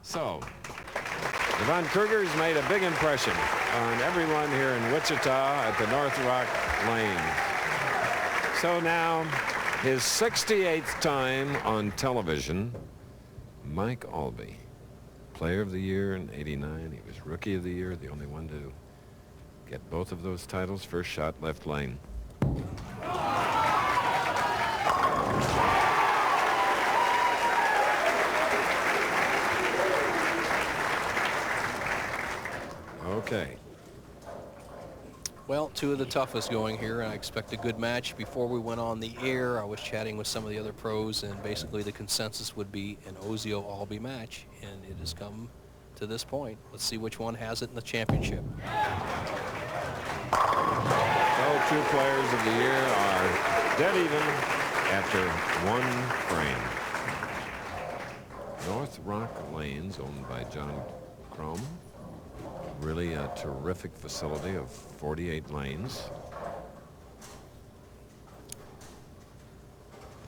So, Devon Kruger's made a big impression on everyone here in Wichita at the North Rock Lane. So now, his 68th time on television, Mike Aulby, Player of the Year in '89. He was Rookie of the Year, the only one to get both of those titles. First shot, left lane. Okay. Well, two of the toughest going here, and I expect a good match. Before we went on the air, I was chatting with some of the other pros, and basically the consensus would be an Ozio-Aulby match, and it has come to this point. Let's see which one has it in the championship. So, two players of the year are dead even after one frame. North Rock Lanes, owned by John Crum. Really a terrific facility of 48 lanes.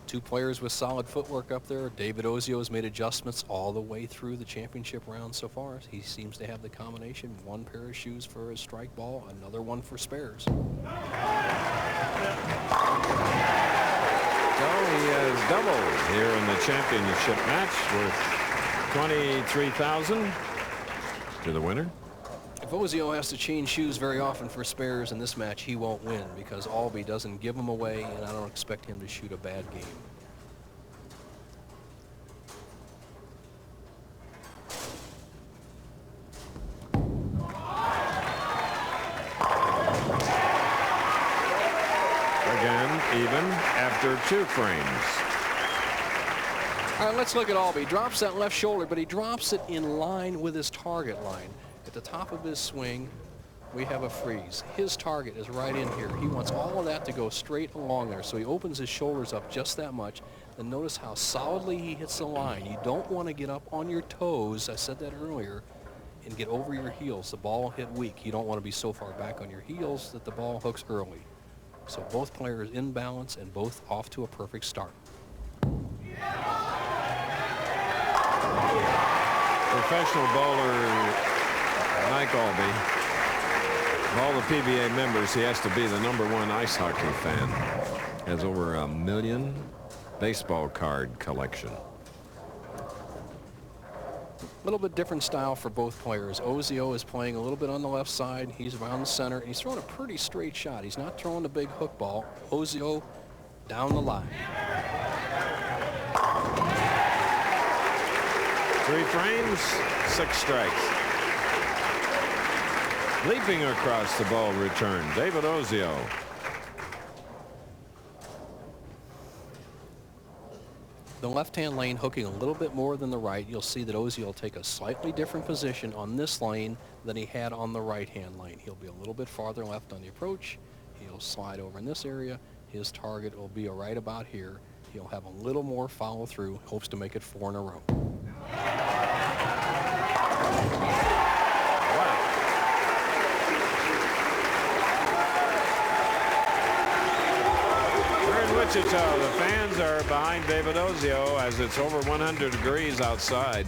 Two players with solid footwork up there. David Ozio has made adjustments all the way through the championship round so far. He seems to have the combination. One pair of shoes for his strike ball, another one for spares. So he has doubled here in the championship match worth $23,000 to the winner. If Ozio has to change shoes very often for spares in this match, he won't win because Aulby doesn't give them away, and I don't expect him to shoot a bad game. Again, even after two frames. All right, let's look at Aulby. He drops that left shoulder, but he drops it in line with his target line. At the top of his swing, we have a freeze. His target is right in here. He wants all of that to go straight along there, so he opens his shoulders up just that much. And notice how solidly he hits the line. You don't want to get up on your toes, I said that earlier, and get over your heels. The ball will hit weak. You don't want to be so far back on your heels that the ball hooks early. So both players in balance and both off to a perfect start. Professional bowler Mike Aulby. Of all the PBA members, he has to be the #1 ice hockey fan. Has over 1 million baseball card collection. A little bit different style for both players. Ozio is playing a little bit on the left side. He's around the center. He's throwing a pretty straight shot. He's not throwing a big hook ball. Ozio down the line. 3 frames, 6 strikes. Leaping across the ball return, David Ozio. The left-hand lane hooking a little bit more than the right. You'll see that Ozio will take a slightly different position on this lane than he had on the right-hand lane. He'll be a little bit farther left on the approach. He'll slide over in this area. His target will be right about here. He'll have a little more follow through. Hopes to make it 4 in a row. Wichita, the fans are behind David Ozio as it's over 100 degrees outside.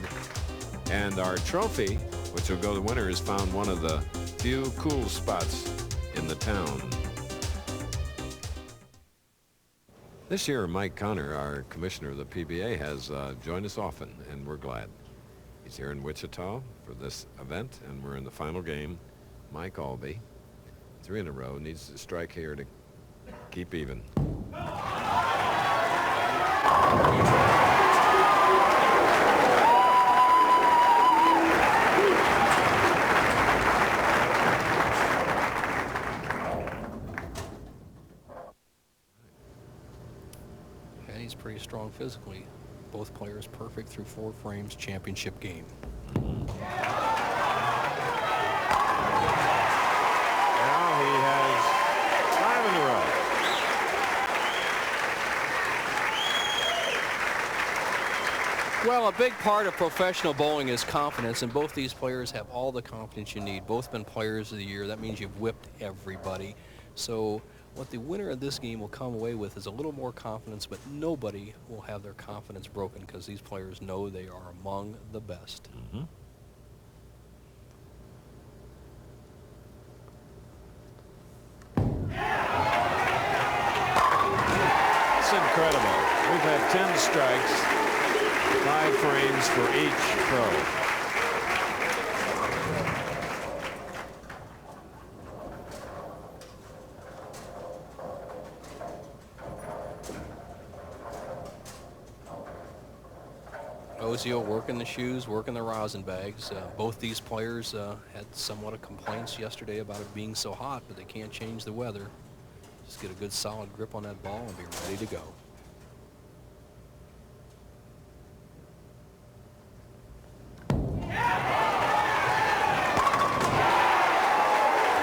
And our trophy, which will go to the winner, is found one of the few cool spots in the town. This year, Mike Connor, our commissioner of the PBA, has joined us often, and we're glad. He's here in Wichita for this event, and we're in the final game. Mike Aulby, 3 in a row, needs to strike here to keep even. And he's pretty strong physically. Both players perfect through 4 frames, championship game. Now he has 5 in a row. Well, a big part of professional bowling is confidence, and both these players have all the confidence you need. Both been players of the year. That means you've whipped everybody. So What the winner of this game will come away with is a little more confidence, but nobody will have their confidence broken because these players know they are among the best. Mm-hmm. It's incredible. We've had 10 strikes, 5 frames for each pro. Ozio working the shoes, working the rosin bags. Both these players had somewhat of complaints yesterday about it being so hot, but they can't change the weather. Just get a good solid grip on that ball and be ready to go.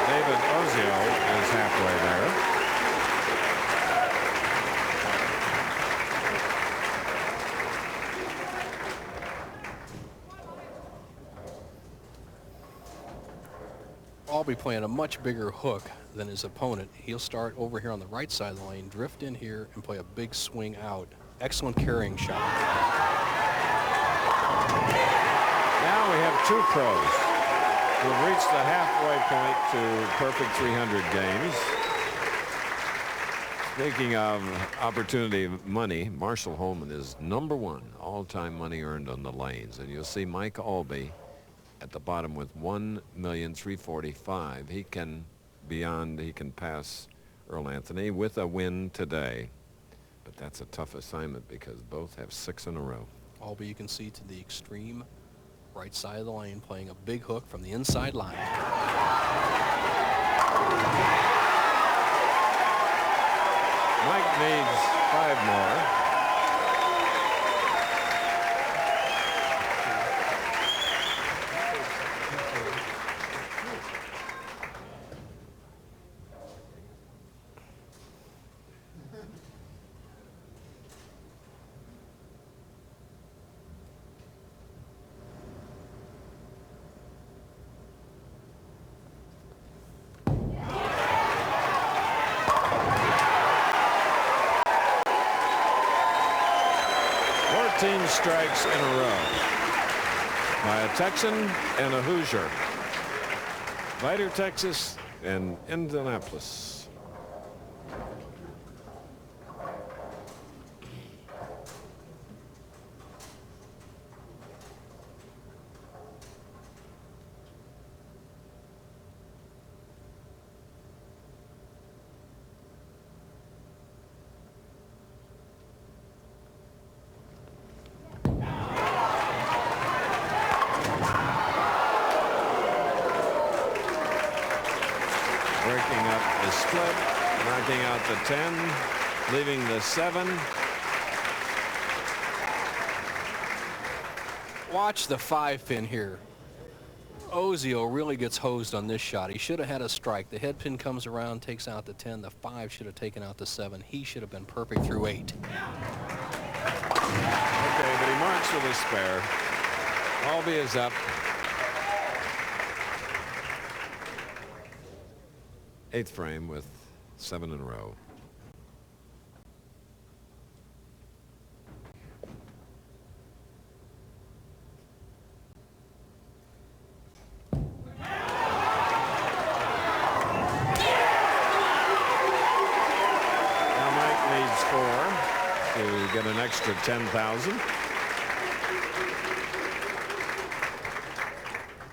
David Ozio is halfway there. Aulby playing a much bigger hook than his opponent. He'll start over here on the right side of the lane, drift in here, and play a big swing out. Excellent carrying shot. Now we have 2 pros who have reached the halfway point to perfect 300 games. Speaking of opportunity money, Marshall Holman is #1 all-time money earned on the lanes. And you'll see Mike Aulby at the bottom with $1,345,000. He can pass Earl Anthony with a win today. But that's a tough assignment because both have 6 in a row. Aulby, you can see to the extreme right side of the lane, playing a big hook from the inside line. Mike needs 5 more. Strikes in a row by a Texan and a Hoosier. Vidor, Texas, and Indianapolis. Breaking up the split, knocking out the 10, leaving the 7. Watch the 5-pin here. Ozio really gets hosed on this shot. He should have had a strike. The head pin comes around, takes out the 10. The 5 should have taken out the 7. He should have been perfect through 8. Okay, but he marks with a spare. Aulby is up. 8th frame with 7 in a row. Now Mike needs 4 to get an extra 10,000.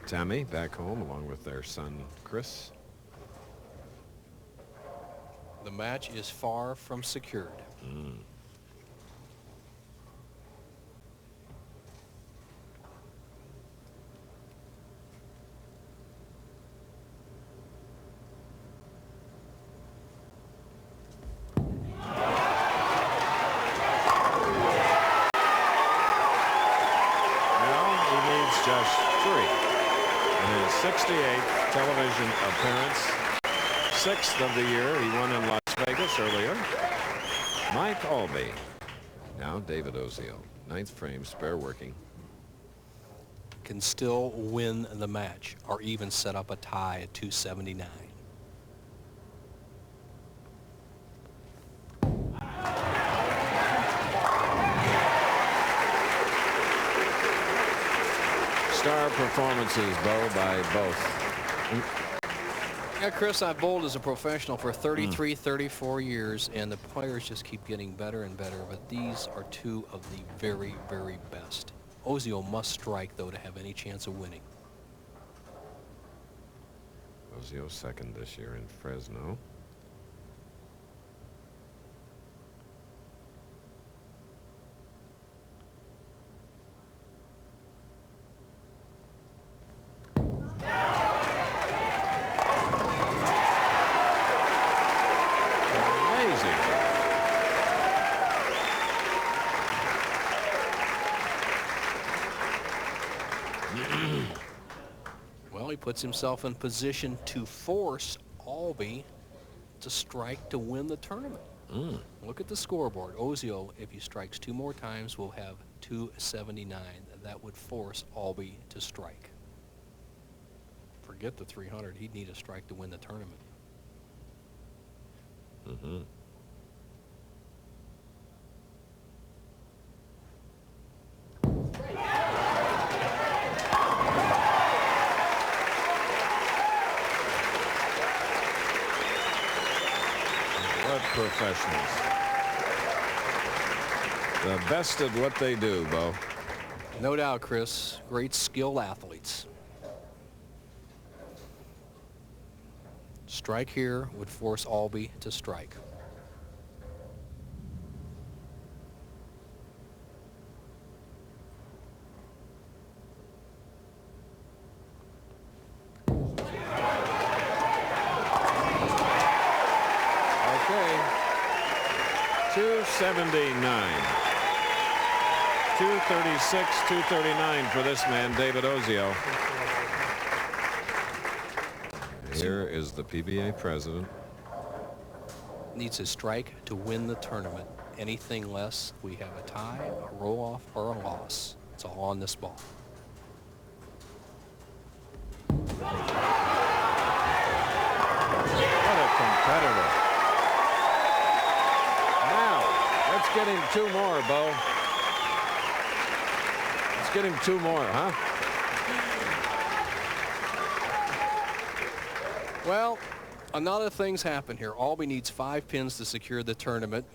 Tammy back home along with their son Chris. The match is far from secured. Just 3 in his 68th television appearance, 6th of the year. He won in Las Vegas earlier. Mike Aulby. Now David Ozio. 9th frame, spare working. Can still win the match or even set up a tie at 279. star performances, Bo, by both. Yeah, Chris, I've bowled as a professional for 33, 34 years, and the players just keep getting better and better, but these are two of the very, very best. Ozio must strike, though, to have any chance of winning. Ozio second this year in Fresno. Well, he puts himself in position to force Aulby to strike to win the tournament. Look at the scoreboard. Ozio, if he strikes 2 more times, will have 279. That would force Aulby to strike. Forget the 300. He'd need a strike to win the tournament. What professionals. The best at what they do, Bo. No doubt, Chris. Great skilled athletes. Strike here would force Aulby to strike. Okay. 279. 236, 239 for this man, David Ozio. Here is the PBA president. Needs a strike to win the tournament. Anything less, we have a tie, a roll-off, or a loss. It's all on this ball. What a competitor. Now, let's get him 2 more, Bo. Let's get him 2 more, huh? Well, another thing's happened here. Aulby needs 5 pins to secure the tournament.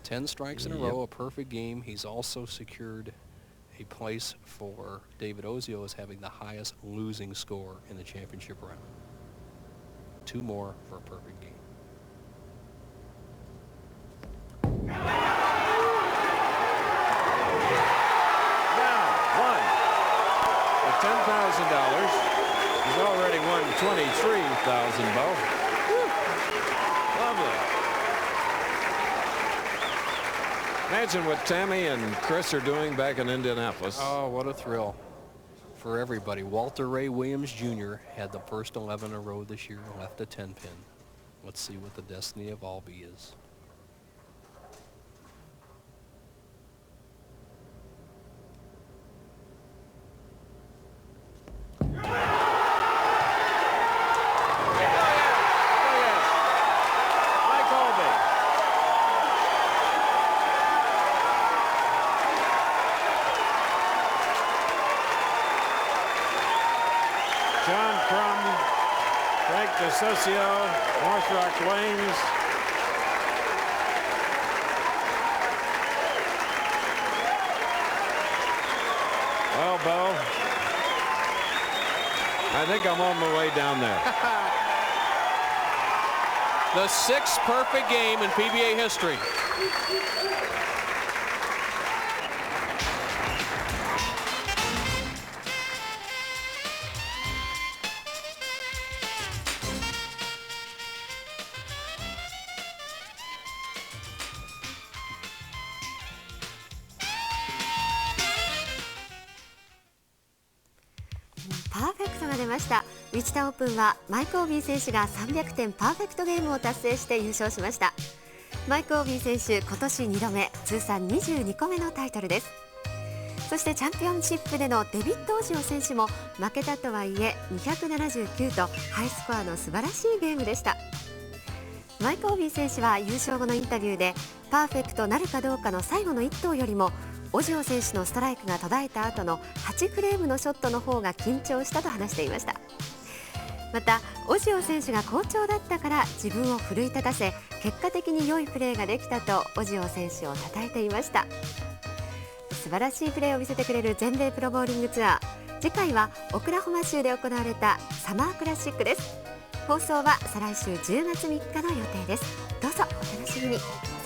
10 strikes in a row, a perfect game. He's also secured a place for David Ozio as having the highest losing score in the championship round. 2 more for a perfect game. Now, one. For $10,000. He's already won $23,000, Bo. Lovely. Imagine what Tammy and Chris are doing back in Indianapolis. Oh, what a thrill for everybody. Walter Ray Williams Jr. had the first 11 in a row this year, left a 10 pin. Let's see what the destiny of Aulby is. Ozio, North Rock Lanes. Well, Bo, I think I'm on my way down there. The 6th perfect game in PBA history. WICHITAオープンはマイク・オービー選手が300点パーフェクトゲームを達成して優勝しました。マイク・オービー選手、今年2度目、通算22個目のタイトルです。そしてチャンピオンシップでのデビッド・オジオ選手も負けたとはいえ279とハイスコアの素晴らしいゲームでした。マイク・オービー選手は優勝後のインタビューでパーフェクトなるかどうかの最後の1投よりもオジオ選手のストライクが途絶えた後の8フレームのショットの方が緊張したと話していました。またオジオ選手が好調だったから自分を奮い立たせ、結果的に良いプレーができたとオジオ選手を称えていました。素晴らしいプレーを見せてくれる全米プロボウリングツアー、次回はオクラホマ州で行われたサマークラシックです。放送は再来週10月3日の予定です。どうぞお楽しみに。